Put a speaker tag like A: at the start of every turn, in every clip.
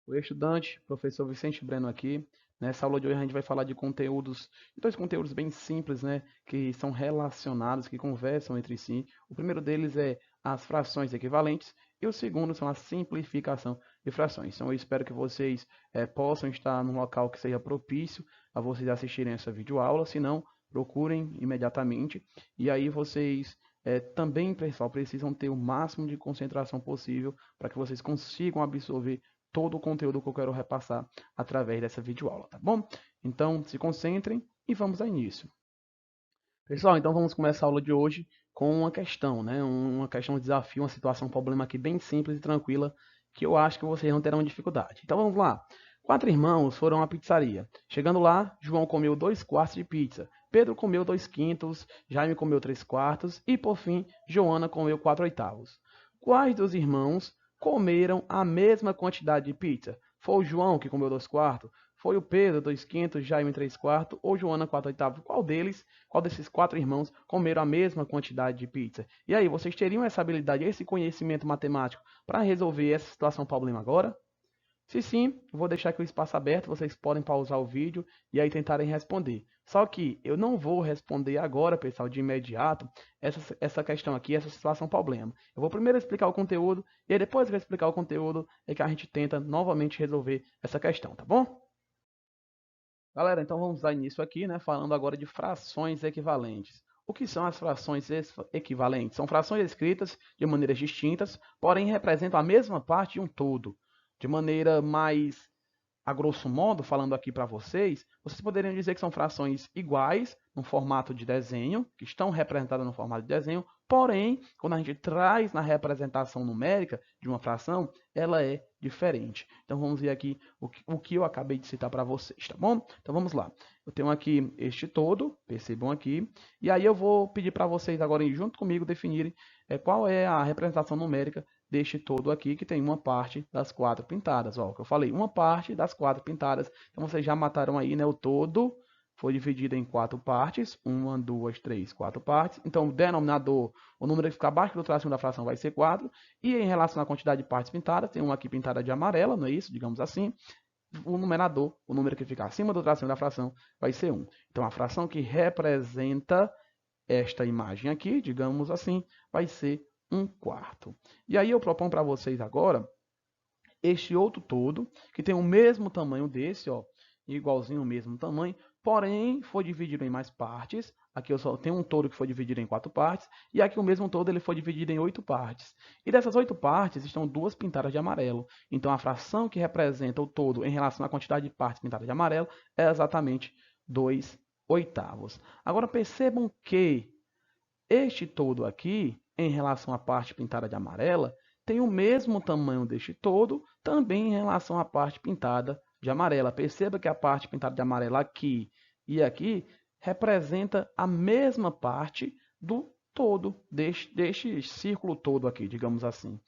A: Oi, estudante, professor Vicente Breno aqui. Nessa aula de hoje a gente vai falar de dois conteúdos bem simples, né, que são relacionados, que conversam entre si. O primeiro deles é as frações equivalentes e o segundo são a simplificação de frações. Então eu espero que vocês possam estar num local que seja propício a vocês assistirem essa videoaula, se não, procurem imediatamente. E aí vocês também, pessoal, precisam ter o máximo de concentração possível para que vocês consigam absorver todo o conteúdo que eu quero repassar através dessa videoaula, tá bom? Então, se concentrem e vamos ao início. Pessoal, então vamos começar a aula de hoje com uma questão, né? Uma questão de desafio, uma situação, um problema aqui bem simples e tranquila, que eu acho que vocês não terão dificuldade. Então vamos lá. Quatro irmãos foram à pizzaria. Chegando lá, João comeu 2 quartos de pizza, Pedro comeu 2 quintos, Jaime comeu 3 quartos e, por fim, Joana comeu 4 oitavos. Quais dos irmãos comeram a mesma quantidade de pizza? Foi o João que comeu 2 quartos? Foi o Pedro 2 quintos, Jaime 3 quartos ou Joana 4 oitavos? Qual desses quatro irmãos comeram a mesma quantidade de pizza? E aí, vocês teriam essa habilidade, esse conhecimento matemático para resolver essa situação problema agora? Se sim, vou deixar aqui o espaço aberto, vocês podem pausar o vídeo e aí tentarem responder. Só que eu não vou responder agora, pessoal, de imediato, essa questão aqui, essa situação problema. Eu vou primeiro explicar o conteúdo e aí depois que eu explicar o conteúdo é que a gente tenta novamente resolver essa questão, tá bom? Galera, então vamos dar início aqui, né, falando agora de frações equivalentes. O que são as frações equivalentes? São frações escritas de maneiras distintas, porém representam a mesma parte de um todo. De maneira mais a grosso modo, falando aqui para vocês, vocês poderiam dizer que são frações iguais no formato de desenho, que estão representadas no formato de desenho, porém, quando a gente traz na representação numérica de uma fração, ela é diferente. Então vamos ver aqui o que eu acabei de citar para vocês, tá bom? Então vamos lá. Eu tenho aqui este todo, percebam aqui, e aí eu vou pedir para vocês agora, junto comigo, definirem qual é a representação numérica deste todo aqui, que tem uma parte das 4 pintadas. Ó, que eu falei, uma parte das 4 pintadas. Então, vocês já mataram aí, né? O todo foi dividido em 4 partes. Uma, duas, três, 4 partes. Então, o denominador, o número que fica abaixo do tracinho da fração vai ser 4. E em relação à quantidade de partes pintadas, tem uma aqui pintada de amarela, não é isso? Digamos assim. O numerador, o número que fica acima do tracinho da fração, vai ser 1. Então, a fração que representa esta imagem aqui, digamos assim, vai ser 1 quarto. E aí eu proponho para vocês agora este outro todo, que tem o mesmo tamanho desse, ó, igualzinho o mesmo tamanho, porém foi dividido em mais partes. Aqui eu só tenho um todo que foi dividido em 4 partes, e aqui o mesmo todo ele foi dividido em 8 partes. E dessas 8 partes estão 2 pintadas de amarelo. Então a fração que representa o todo em relação à quantidade de partes pintadas de amarelo é exatamente 2 oitavos. Agora percebam que este todo aqui, em relação à parte pintada de amarela, tem o mesmo tamanho deste todo, também em relação à parte pintada de amarela. Perceba que a parte pintada de amarela aqui e aqui representa a mesma parte do todo, deste círculo todo aqui, digamos assim.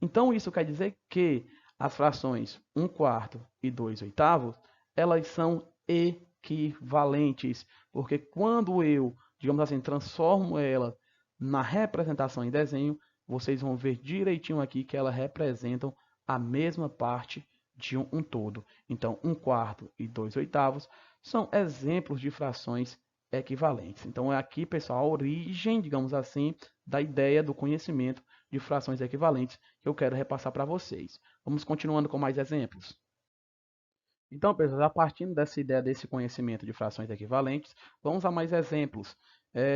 A: Então, isso quer dizer que as frações 1 quarto e 2 oitavos, elas são equivalentes, porque quando eu, digamos assim, transformo ela na representação em desenho, vocês vão ver direitinho aqui que elas representam a mesma parte de um todo. Então, 1 quarto e 2 oitavos são exemplos de frações equivalentes. Então, é aqui, pessoal, a origem, digamos assim, da ideia do conhecimento de frações equivalentes que eu quero repassar para vocês. Vamos continuando com mais exemplos. Então, pessoal, a partir dessa ideia desse conhecimento de frações equivalentes, vamos a mais exemplos.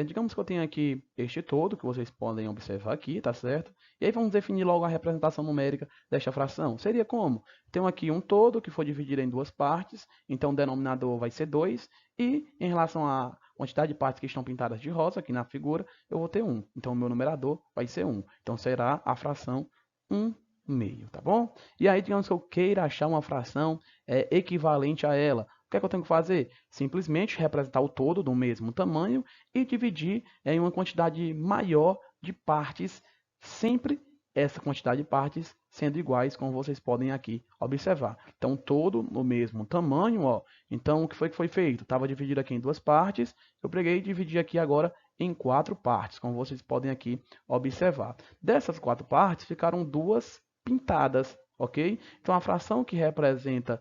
A: Digamos que eu tenho aqui este todo, que vocês podem observar aqui, tá certo? E aí vamos definir logo a representação numérica desta fração. Seria como? Tenho aqui um todo que foi dividido em 2 partes, então o denominador vai ser 2, e em relação à quantidade de partes que estão pintadas de rosa aqui na figura, eu vou ter 1. Então o meu numerador vai ser 1. Então será a fração 1/2, tá bom? E aí, digamos que eu queira achar uma fração equivalente a ela. O que é que eu tenho que fazer? Simplesmente representar o todo do mesmo tamanho e dividir em uma quantidade maior de partes, sempre essa quantidade de partes sendo iguais, como vocês podem aqui observar. Então, todo no mesmo tamanho, ó. Então, o que foi feito? Estava dividido aqui em 2 partes, eu peguei e dividi aqui agora em 4 partes, como vocês podem aqui observar. Dessas 4 partes, ficaram 2 pintadas ok? Então, a fração que representa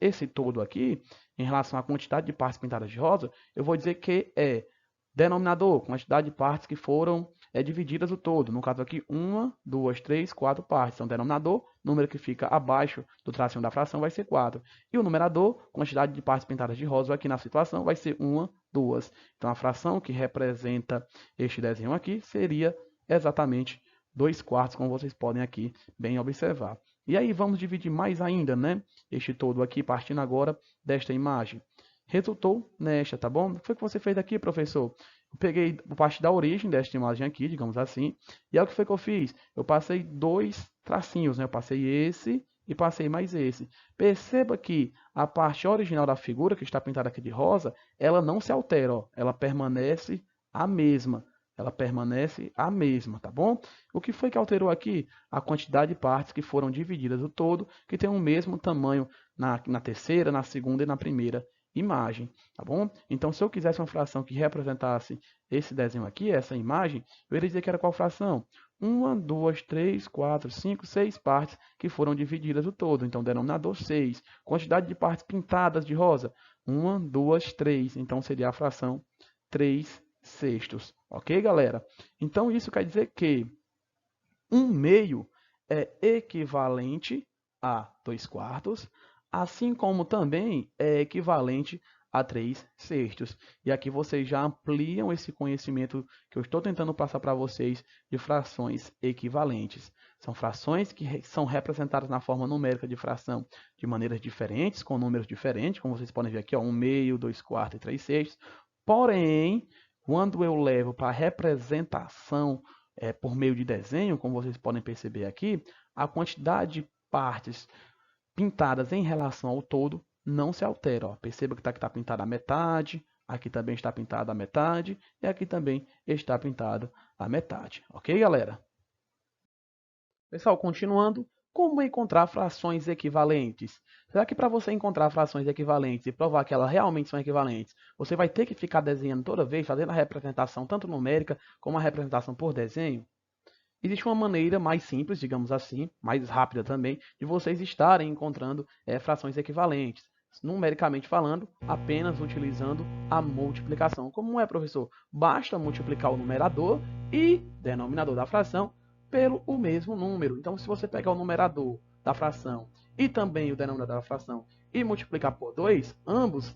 A: esse todo aqui, em relação à quantidade de partes pintadas de rosa, eu vou dizer que é denominador, quantidade de partes que foram divididas o todo. No caso aqui, 1, 2, 3, 4 partes. Então, denominador, número que fica abaixo do tracinho da fração, vai ser 4. E o numerador, quantidade de partes pintadas de rosa, aqui na situação, vai ser 1, 2. Então, a fração que representa este desenho aqui seria exatamente 2 quartos, como vocês podem aqui bem observar. E aí, vamos dividir mais ainda, né? Este todo aqui, partindo agora desta imagem. Resultou nesta, tá bom? O que foi que você fez aqui, professor? Eu peguei parte da origem desta imagem aqui, digamos assim, e é o que foi que eu fiz? Eu passei dois tracinhos, né? Eu passei esse e passei mais esse. Perceba que a parte original da figura, que está pintada aqui de rosa, ela não se altera, ó. Ela permanece a mesma. Ela permanece a mesma, tá bom? O que foi que alterou aqui? A quantidade de partes que foram divididas o todo, que tem o mesmo tamanho na terceira, na segunda e na primeira imagem, tá bom? Então, se eu quisesse uma fração que representasse esse desenho aqui, essa imagem, eu iria dizer que era qual fração? 1, 2, 3, 4, 5, 6 partes que foram divididas o todo. Então, denominador 6. Quantidade de partes pintadas de rosa? 1, 2, 3. Então, seria a fração 3 sextos. Ok, galera? Então, isso quer dizer que 1 meio é equivalente a 2 quartos, assim como também é equivalente a 3 sextos. E aqui vocês já ampliam esse conhecimento que eu estou tentando passar para vocês de frações equivalentes. São frações que são representadas na forma numérica de fração de maneiras diferentes, com números diferentes, como vocês podem ver aqui, ó, 1 meio, 2 quartos e 3 sextos. Porém, quando eu levo para a representação por meio de desenho, como vocês podem perceber aqui, a quantidade de partes pintadas em relação ao todo não se altera. Ó. Perceba que aqui está pintada a metade, aqui também está pintada a metade, e aqui também está pintada a metade. Ok, galera? Pessoal, continuando, como encontrar frações equivalentes? Será que para você encontrar frações equivalentes e provar que elas realmente são equivalentes, você vai ter que ficar desenhando toda vez, fazendo a representação tanto numérica como a representação por desenho? Existe uma maneira mais simples, digamos assim, mais rápida também, de vocês estarem encontrando frações equivalentes. Numericamente falando, apenas utilizando a multiplicação. Como é, professor? Basta multiplicar o numerador e denominador da fração pelo o mesmo número. Então, se você pegar o numerador da fração e também o denominador da fração e multiplicar por 2, ambos,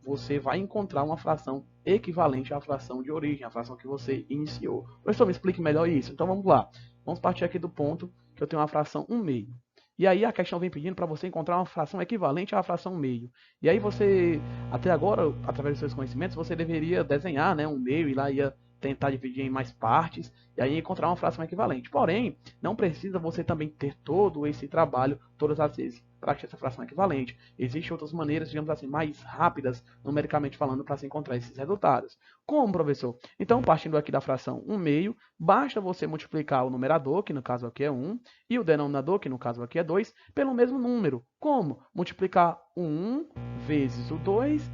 A: você vai encontrar uma fração equivalente à fração de origem, a fração que você iniciou. Professor, me explique melhor isso. Então vamos lá. Vamos partir aqui do ponto que eu tenho uma fração 1 meio. E aí a questão vem pedindo para você encontrar uma fração equivalente à fração 1 meio. E aí você, até agora, através dos seus conhecimentos, você deveria desenhar, né, 1 meio e lá ia tentar dividir em mais partes e aí encontrar uma fração equivalente. Porém, não precisa você também ter todo esse trabalho todas as vezes para achar essa fração equivalente. Existem outras maneiras, digamos assim, mais rápidas, numericamente falando, para se encontrar esses resultados. Como, professor? Então, partindo aqui da fração 1 meio, basta você multiplicar o numerador, que no caso aqui é 1, e o denominador, que no caso aqui é 2, pelo mesmo número. Como? Multiplicar o 1 vezes o 2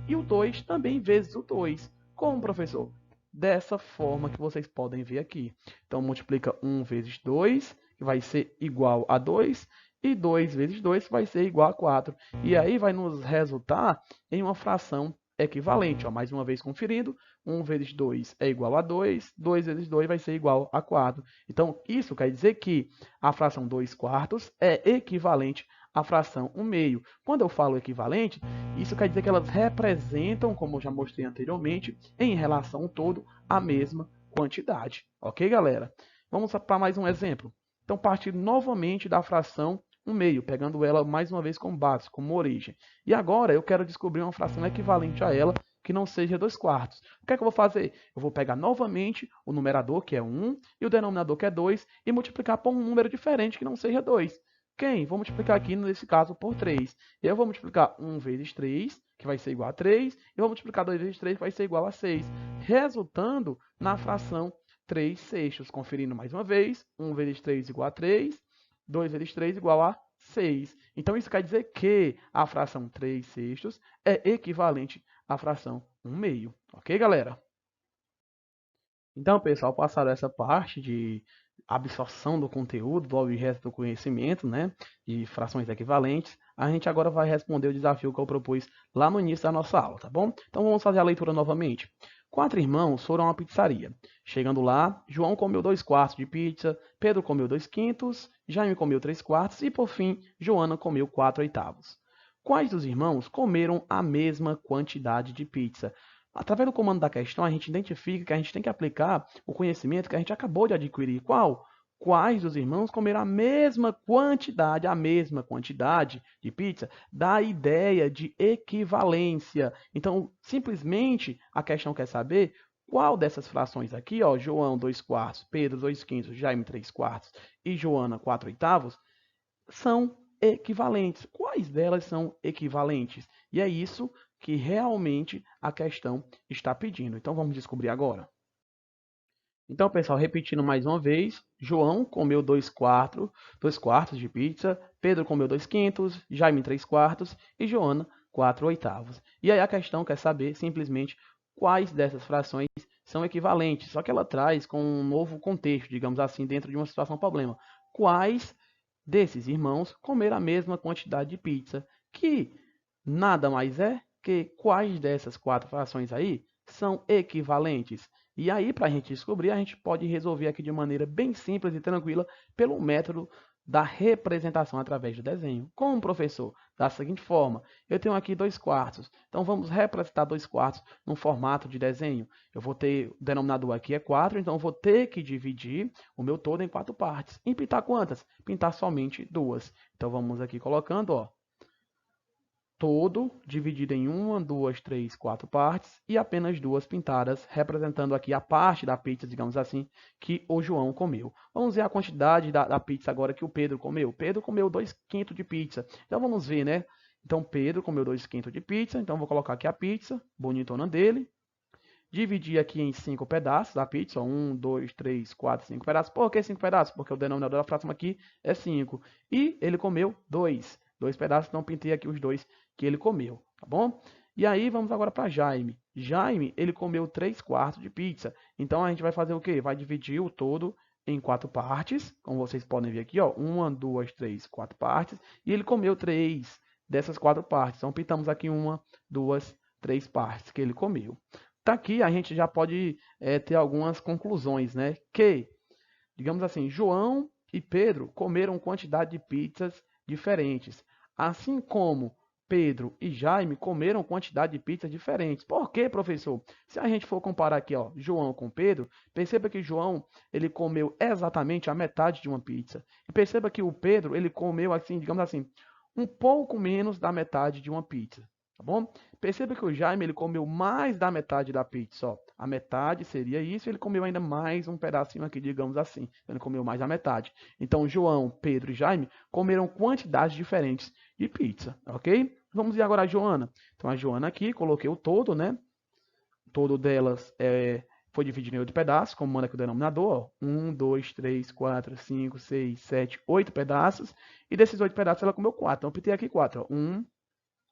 A: e o 2 também vezes o 2. Como, professor? Dessa forma que vocês podem ver aqui. Então, multiplica 1 vezes 2, que vai ser igual a 2, e 2 vezes 2 vai ser igual a 4. E aí vai nos resultar em uma fração equivalente. Ó, mais uma vez conferindo, 1 vezes 2 é igual a 2, 2 vezes 2 vai ser igual a 4. Então, isso quer dizer que a fração 2 quartos é equivalente à fração 1 meio. Quando eu falo equivalente, isso quer dizer que elas representam, como eu já mostrei anteriormente, em relação ao todo, a mesma quantidade. Ok, galera? Vamos para mais um exemplo. Então, partir novamente da fração 1 meio, pegando ela mais uma vez como base, como origem. E agora eu quero descobrir uma fração equivalente a ela, que não seja 2 quartos. O que é que eu vou fazer? Eu vou pegar novamente o numerador, que é 1, e o denominador, que é 2, e multiplicar por um número diferente, que não seja 2. Quem? Vou multiplicar aqui, nesse caso, por 3. Eu vou multiplicar 1 vezes 3, que vai ser igual a 3, e vou multiplicar 2 vezes 3, que vai ser igual a 6, resultando na fração 3 sextos. Conferindo mais uma vez, 1 vezes 3 igual a 3, 2 vezes 3 igual a 6. Então, isso quer dizer que a fração 3 sextos é equivalente à fração 1 meio. Ok, galera? Então, pessoal, passaram essa parte absorção do conteúdo, do objeto do conhecimento, né, de frações equivalentes, a gente agora vai responder o desafio que eu propus lá no início da nossa aula, tá bom? Então vamos fazer a leitura novamente. 4 irmãos foram a uma pizzaria. Chegando lá, João comeu 2 quartos de pizza, Pedro comeu 2 quintos, Jaime comeu 3 quartos e, por fim, Joana comeu 4 oitavos. Quais dos irmãos comeram a mesma quantidade de pizza? Através do comando da questão, a gente identifica que a gente tem que aplicar o conhecimento que a gente acabou de adquirir. Qual? Quais dos irmãos comeram a mesma quantidade de pizza, da ideia de equivalência. Então, simplesmente, a questão quer saber qual dessas frações aqui, ó, João 2 quartos, Pedro 2 quintos, Jaime 3 quartos e Joana 4 oitavos, são equivalentes. Quais delas são equivalentes? E é isso que realmente a questão está pedindo. Então vamos descobrir agora. Então, pessoal, repetindo mais uma vez, João comeu 2 quartos de pizza, Pedro comeu 2 quintos, Jaime 3 quartos e Joana 4 oitavos. E aí a questão quer saber simplesmente quais dessas frações são equivalentes, só que ela traz com um novo contexto, digamos assim, dentro de uma situação problema. Quais desses irmãos comeram a mesma quantidade de pizza, que nada mais é que quais dessas 4 frações aí são equivalentes. E aí, para a gente descobrir, a gente pode resolver aqui de maneira bem simples e tranquila pelo método da representação através do desenho. Como, professor? Da seguinte forma, eu tenho aqui 2 quartos, então vamos representar 2 quartos no formato de desenho. Eu vou ter, o denominador aqui é 4, então eu vou ter que dividir o meu todo em 4 partes. E pintar quantas? Pintar somente 2. Então vamos aqui colocando, ó, todo dividido em 1, 2, 3, 4 partes e apenas 2 pintadas, representando aqui a parte da pizza, digamos assim, que o João comeu. Vamos ver a quantidade da pizza agora que o Pedro comeu. Pedro comeu 2 quintos de pizza. Então vamos ver, né? Então Pedro comeu 2 quintos de pizza, então vou colocar aqui a pizza, bonitona dele. Dividir aqui em 5 pedaços a pizza, 1, 2, 3, 4, 5 pedaços. Por que 5 pedaços? Porque o denominador da fração aqui é 5. E ele comeu 2 pedaços, então pintei aqui os 2 que ele comeu, tá bom? E aí vamos agora para Jaime. Jaime, ele comeu 3 quartos de pizza. Então a gente vai fazer o quê? Vai dividir o todo em 4 partes, como vocês podem ver aqui, ó, 1, 2, 3, 4 partes, e ele comeu 3 dessas 4 partes. Então pintamos aqui 1, 2, 3 partes que ele comeu. Tá aqui a gente já pode ter algumas conclusões, né? Que, digamos assim, João e Pedro comeram quantidade de pizzas diferentes, assim como Pedro e Jaime comeram quantidade de pizzas diferentes. Por quê, professor? Se a gente for comparar aqui, ó, João com Pedro, perceba que João ele comeu exatamente a metade de uma pizza. E perceba que o Pedro ele comeu assim, digamos assim, um pouco menos da metade de uma pizza, tá bom? Perceba que o Jaime ele comeu mais da metade da pizza, ó. A metade seria isso, ele comeu ainda mais um pedacinho aqui, digamos assim. Ele comeu mais da metade. Então, João, Pedro e Jaime comeram quantidades diferentes de pizza, ok? Vamos ver agora a Joana. Então, a Joana aqui, coloquei o todo, né? O todo delas foi dividido em 8 pedaços, como manda aqui o denominador. Ó. 1, 2, 3, 4, 5, 6, 7, 8 pedaços. E desses 8 pedaços ela comeu 4. Então, eu pintei aqui 4. Ó. 1,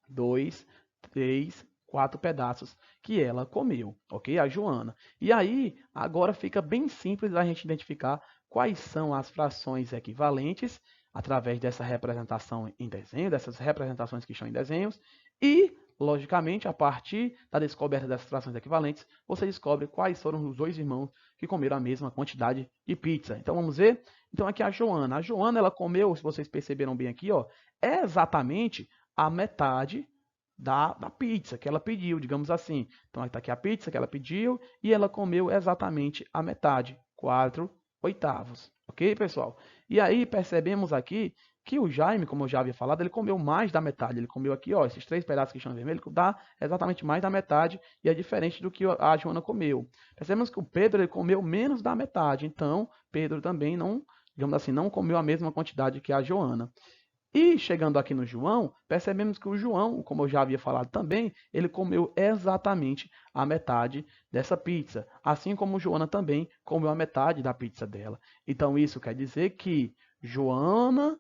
A: 2, 3, 4 pedaços que ela comeu, ok? A Joana. E aí, agora fica bem simples a gente identificar quais são as frações equivalentes através dessa representação em desenho, dessas representações que estão em desenhos, e, logicamente, a partir da descoberta dessas frações equivalentes, você descobre quais foram os 2 irmãos que comeram a mesma quantidade de pizza. Então, vamos ver? Então, aqui a Joana. A Joana, ela comeu, se vocês perceberam bem aqui, ó, exatamente a metade da pizza que ela pediu, digamos assim. Então, está aqui a pizza que ela pediu e ela comeu exatamente a metade, 4 oitavos. Ok, pessoal? E aí percebemos aqui que o Jaime, como eu já havia falado, ele comeu mais da metade. Ele comeu aqui, ó, esses 3 pedaços que estão vermelhos, dá exatamente mais da metade e é diferente do que a Joana comeu. Percebemos que o Pedro ele comeu menos da metade, então Pedro também não, digamos assim, não comeu a mesma quantidade que a Joana. E chegando aqui no João, percebemos que o João, como eu já havia falado também, ele comeu exatamente a metade dessa pizza, assim como Joana também comeu a metade da pizza dela. Então isso quer dizer que Joana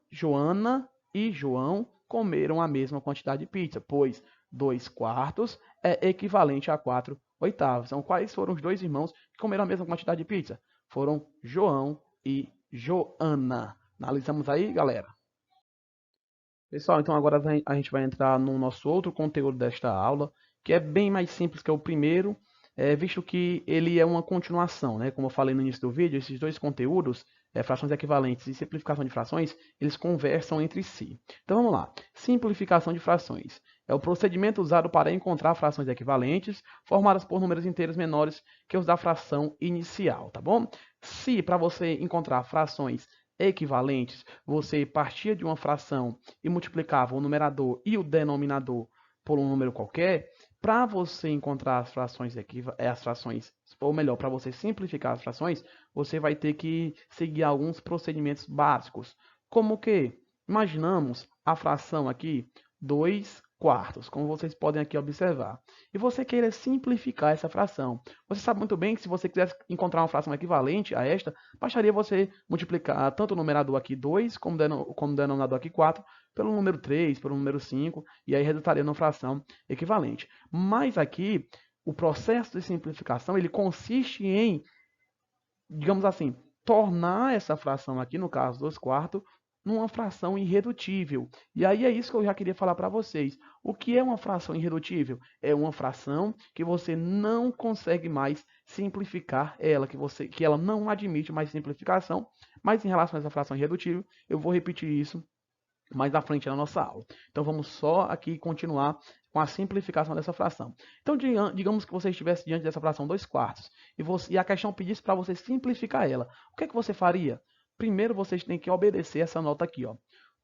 A: e João comeram a mesma quantidade de pizza, pois 2 quartos é equivalente a 4 oitavos. Então quais foram os 2 irmãos que comeram a mesma quantidade de pizza? Foram João e Joana. Analisamos aí, galera? Pessoal, então agora a gente vai entrar no nosso outro conteúdo desta aula, que é bem mais simples que o primeiro, visto que ele é uma continuação, né? Como eu falei no início do vídeo, esses dois conteúdos, frações equivalentes e simplificação de frações, eles conversam entre si. Então vamos lá. Simplificação de frações. É o procedimento usado para encontrar frações equivalentes formadas por números inteiros menores que os da fração inicial, tá bom? Se para você encontrar frações equivalentes, você partia de uma fração e multiplicava o numerador e o denominador por um número qualquer, para você encontrar as frações, ou melhor, para você simplificar as frações, você vai ter que seguir alguns procedimentos básicos, como que, imaginamos a fração aqui 2 quartos, como vocês podem aqui observar, e você queira simplificar essa fração. Você sabe muito bem que se você quisesse encontrar uma fração equivalente a esta, bastaria você multiplicar tanto o numerador aqui 2, como o denominador aqui 4, pelo número 3, pelo número 5, e aí resultaria numa fração equivalente. Mas aqui, o processo de simplificação, ele consiste em, digamos assim, tornar essa fração aqui, no caso 2 quartos, numa fração irredutível. E aí é isso que eu já queria falar para vocês. O que é uma fração irredutível? É uma fração que você não consegue mais simplificar ela, que ela não admite mais simplificação. Mas em relação a essa fração irredutível, eu vou repetir isso mais à frente na nossa aula. Então vamos só aqui continuar com a simplificação dessa fração. Então digamos que você estivesse diante dessa fração 2 quartos e a questão pedisse para você simplificar ela. O que é que você faria? Primeiro vocês têm que obedecer essa nota aqui, ó.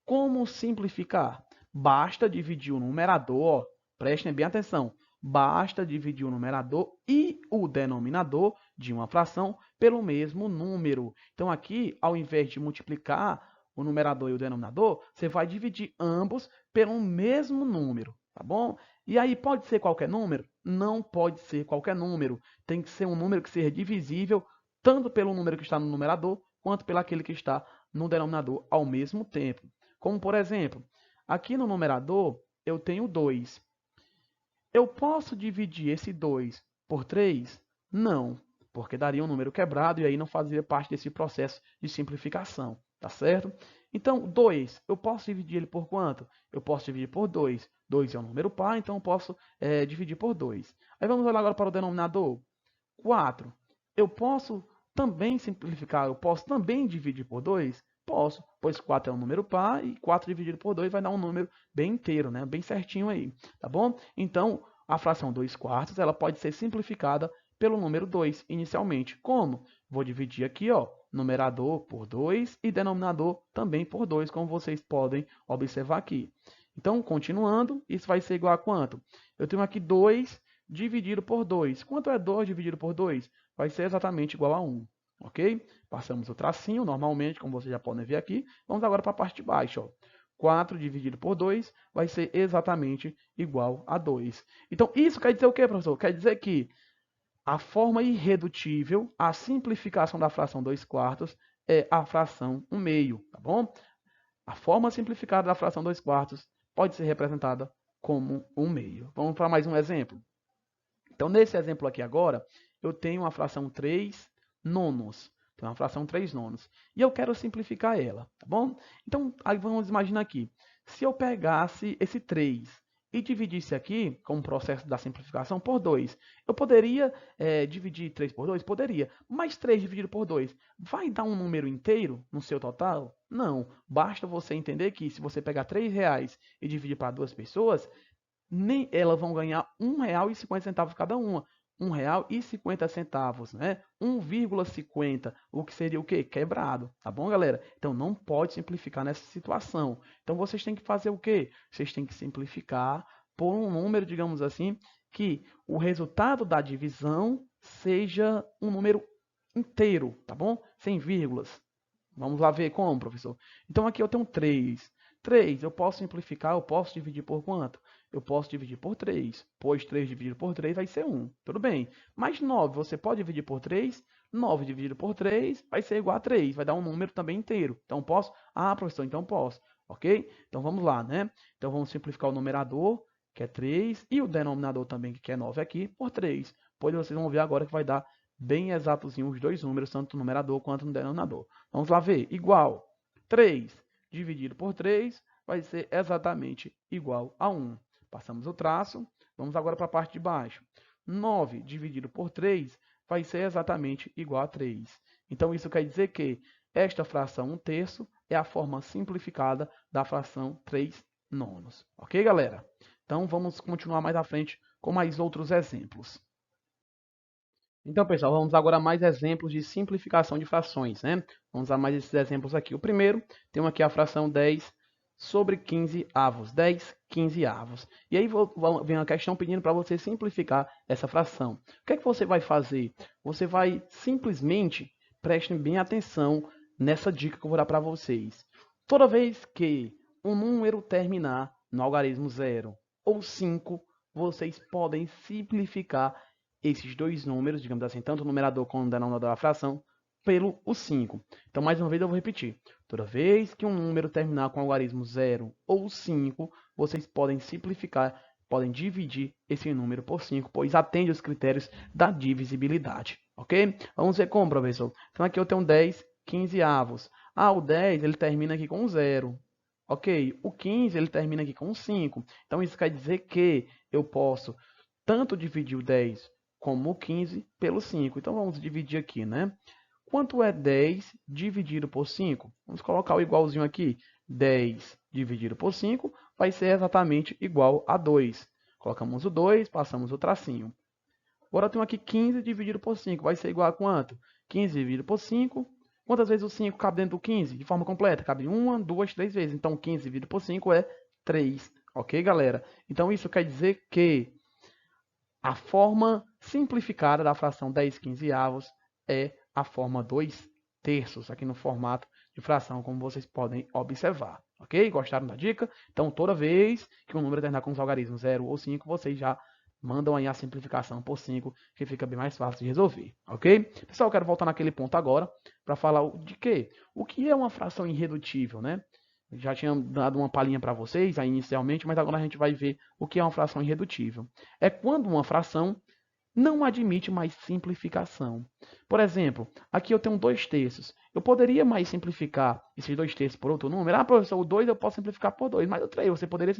A: Como simplificar? Basta dividir o numerador, ó, prestem bem atenção, basta dividir o numerador e o denominador de uma fração pelo mesmo número. Então aqui, ao invés de multiplicar o numerador e o denominador, você vai dividir ambos pelo mesmo número, tá bom? E aí pode ser qualquer número? Não pode ser qualquer número. Tem que ser um número que seja divisível tanto pelo número que está no numerador quanto pelo aquele que está no denominador ao mesmo tempo. Como por exemplo, aqui no numerador eu tenho 2. Eu posso dividir esse 2 por 3? Não, porque daria um número quebrado e aí não fazia parte desse processo de simplificação, tá certo? Então, 2, eu posso dividir ele por quanto? Eu posso dividir por 2. 2 é um número par, então eu posso dividir por 2. Aí vamos olhar agora para o denominador. 4. Eu posso também simplificar, eu posso também dividir por 2? Posso, pois 4 é um número par e 4 dividido por 2 vai dar um número bem inteiro, né? Bem certinho aí, tá bom? Então, a fração 2 quartos ela pode ser simplificada pelo número 2 inicialmente. Como? Vou dividir aqui, ó, numerador por 2 e denominador também por 2, como vocês podem observar aqui. Então, continuando, isso vai ser igual a quanto? Eu tenho aqui 2 dividido por 2. Quanto é 2 dividido por 2? Vai ser exatamente igual a 1. Ok? Passamos o tracinho, normalmente, como vocês já podem ver aqui. Vamos agora para a parte de baixo. Ó. 4 dividido por 2 vai ser exatamente igual a 2. Então, isso quer dizer o quê, professor? Quer dizer que a forma irredutível, a simplificação da fração 2 quartos, é a fração 1 meio, tá bom? A forma simplificada da fração 2 quartos pode ser representada como 1 meio. Vamos para mais um exemplo. Então, nesse exemplo aqui agora, eu tenho uma fração 3 nonos. Então, uma fração 3 nonos. E eu quero simplificar ela, tá bom? Então, aí vamos imaginar aqui. Se eu pegasse esse 3 e dividisse aqui, com o processo da simplificação, por 2, eu poderia dividir 3 por 2? Poderia. Mas 3 dividido por 2 vai dar um número inteiro no seu total? Não. Basta você entender que se você pegar R$ 3 e dividir para 2 pessoas, nem elas vão ganhar R$ 1,50 cada uma. R$ 1,50, né? 1,50, o que seria o quê? Quebrado, tá bom, galera? Então não pode simplificar nessa situação. Então vocês têm que fazer o quê? Vocês têm que simplificar por um número, digamos assim, que o resultado da divisão seja um número inteiro, tá bom? Sem vírgulas. Vamos lá ver como, professor. Então aqui eu tenho 3. 3, eu posso simplificar, eu posso dividir por quanto? Eu posso dividir por 3, pois 3 dividido por 3 vai ser 1. Tudo bem. Mas 9, você pode dividir por 3? 9 dividido por 3 vai ser igual a 3, vai dar um número também inteiro. Então posso? Ah, professor, então posso. Ok? Então vamos lá, né? Então vamos simplificar o numerador, que é 3, e o denominador também, que é 9 aqui, por 3. Pois vocês vão ver agora que vai dar bem exatozinho os dois números, tanto no numerador quanto no denominador. Vamos lá ver. Igual. 3 dividido por 3 vai ser exatamente igual a 1. Passamos o traço. Vamos agora para a parte de baixo. 9 dividido por 3 vai ser exatamente igual a 3. Então, isso quer dizer que esta fração 1/3 é a forma simplificada da fração 3/9. Ok, galera? Então, vamos continuar mais à frente com mais outros exemplos. Então, pessoal, vamos agora a mais exemplos de simplificação de frações, né? Vamos a mais esses exemplos aqui. O primeiro, temos aqui a fração 10 sobre 15 avos. 10, 15 avos. E aí vem uma questão pedindo para você simplificar essa fração. O que é que você vai fazer? Você vai simplesmente, prestem bem atenção nessa dica que eu vou dar para vocês. Toda vez que um número terminar no algarismo 0 ou 5, vocês podem simplificar esses dois números, digamos assim, tanto o numerador como o denominador da fração, pelo 5. Então, mais uma vez, eu vou repetir. Toda vez que um número terminar com algarismo 0 ou 5, vocês podem simplificar, podem dividir esse número por 5, pois atende os critérios da divisibilidade. Ok? Vamos ver como, professor. Então, aqui eu tenho 10, 15 avos. O 10 ele termina aqui com 0. Ok? O 15 ele termina aqui com 5. Então, isso quer dizer que eu posso tanto dividir o 10 como o 15 pelo 5. Então, vamos dividir aqui, né? Quanto é 10 dividido por 5? Vamos colocar o igualzinho aqui. 10 dividido por 5 vai ser exatamente igual a 2. Colocamos o 2, passamos o tracinho. Agora eu tenho aqui 15 dividido por 5. Vai ser igual a quanto? 15 dividido por 5. Quantas vezes o 5 cabe dentro do 15? De forma completa? Cabe 1, 2, 3 vezes. Então, 15 dividido por 5 é 3. Ok, galera? Então, isso quer dizer que a forma simplificada da fração 10 15avos é a forma 2/3, aqui no formato de fração, como vocês podem observar. Ok? Gostaram da dica? Então, toda vez que um número terminar com os algarismos 0 ou 5, vocês já mandam aí a simplificação por 5, que fica bem mais fácil de resolver. Ok? Pessoal, eu quero voltar naquele ponto agora para falar de quê? O que é uma fração irredutível, né? Já tinha dado uma palhinha para vocês aí inicialmente, mas agora a gente vai ver o que é uma fração irredutível. É quando uma fração não admite mais simplificação. Por exemplo, aqui eu tenho 2/3. Eu poderia mais simplificar esses 2/3 por outro número? Professor, o 2 eu posso simplificar por 2, mas o 3 você poderia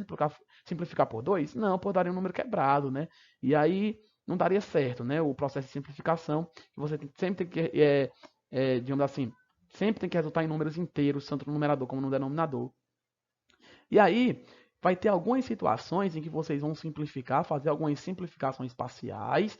A: simplificar por 2? Não, por daria um número quebrado, né? E aí não daria certo, né? O processo de simplificação, que você sempre tem que, digamos assim, sempre tem que resultar em números inteiros, tanto no numerador como no denominador. E aí, vai ter algumas situações em que vocês vão simplificar, fazer algumas simplificações parciais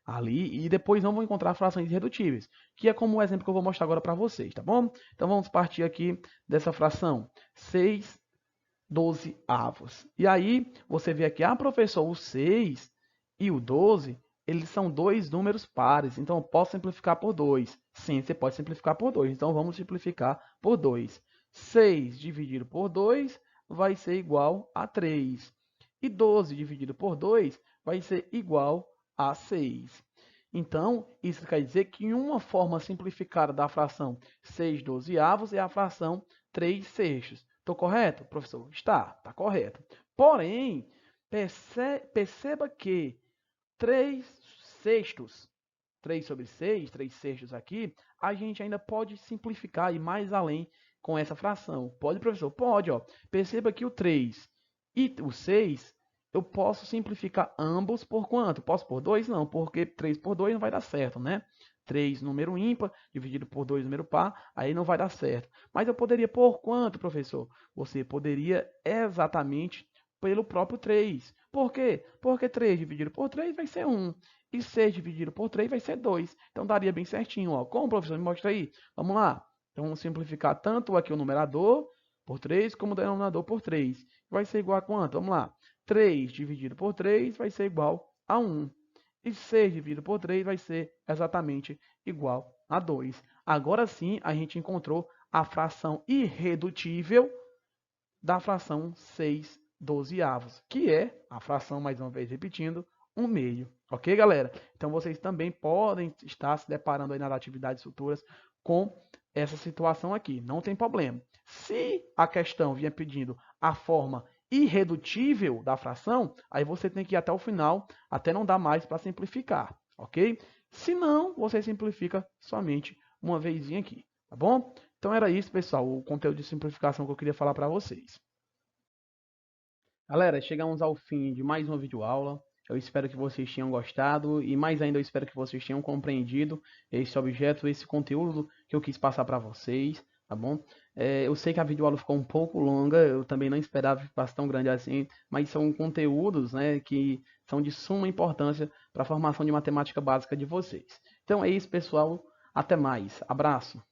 A: ali, e depois não vão encontrar frações irredutíveis, que é como o exemplo que eu vou mostrar agora para vocês, tá bom? Então, vamos partir aqui dessa fração, 6/12avos. E aí, você vê aqui, professor, o 6 e o 12, eles são dois números pares, então eu posso simplificar por 2. Sim, você pode simplificar por 2, então vamos simplificar por 2. 6 dividido por 2 vai ser igual a 3. E 12 dividido por 2 vai ser igual a 6. Então, isso quer dizer que uma forma simplificada da fração 6/12avos é a fração 3/6. Estou correto, professor? Está correto. Porém, perceba que 3/6, 3 sobre 6, 3/6 aqui, a gente ainda pode simplificar e ir mais além com essa fração. Pode, professor? Pode. Ó. Perceba que o 3 e o 6, eu posso simplificar ambos por quanto? Posso por 2? Não, porque 3 por 2 não vai dar certo, né? 3 número ímpar, dividido por 2 número par, aí não vai dar certo. Mas eu poderia por quanto, professor? Você poderia exatamente pelo próprio 3. Por quê? Porque 3 dividido por 3 vai ser 1. E 6 dividido por 3 vai ser 2. Então, daria bem certinho. Ó. Como, professor? Me mostra aí. Vamos lá. Então, vamos simplificar tanto aqui o numerador por 3, como o denominador por 3. Vai ser igual a quanto? Vamos lá. 3 dividido por 3 vai ser igual a 1. E 6 dividido por 3 vai ser exatamente igual a 2. Agora sim, a gente encontrou a fração irredutível da fração 6/12avos, que é a fração, mais uma vez repetindo, 1/2. Ok, galera? Então, vocês também podem estar se deparando aí nas atividades futuras com essa situação aqui. Não tem problema. Se a questão vier pedindo a forma irredutível da fração, aí você tem que ir até o final, até não dar mais para simplificar, ok? Se não, você simplifica somente uma vezinha aqui, tá bom? Então era isso, pessoal, o conteúdo de simplificação que eu queria falar para vocês. Galera, chegamos ao fim de mais uma videoaula. Eu espero que vocês tenham gostado e mais ainda eu espero que vocês tenham compreendido esse objeto, esse conteúdo que eu quis passar para vocês, tá bom? Eu sei que a videoaula ficou um pouco longa, eu também não esperava que ficasse tão grande assim, mas são conteúdos, né, que são de suma importância para a formação de matemática básica de vocês. Então é isso, pessoal. Até mais. Abraço.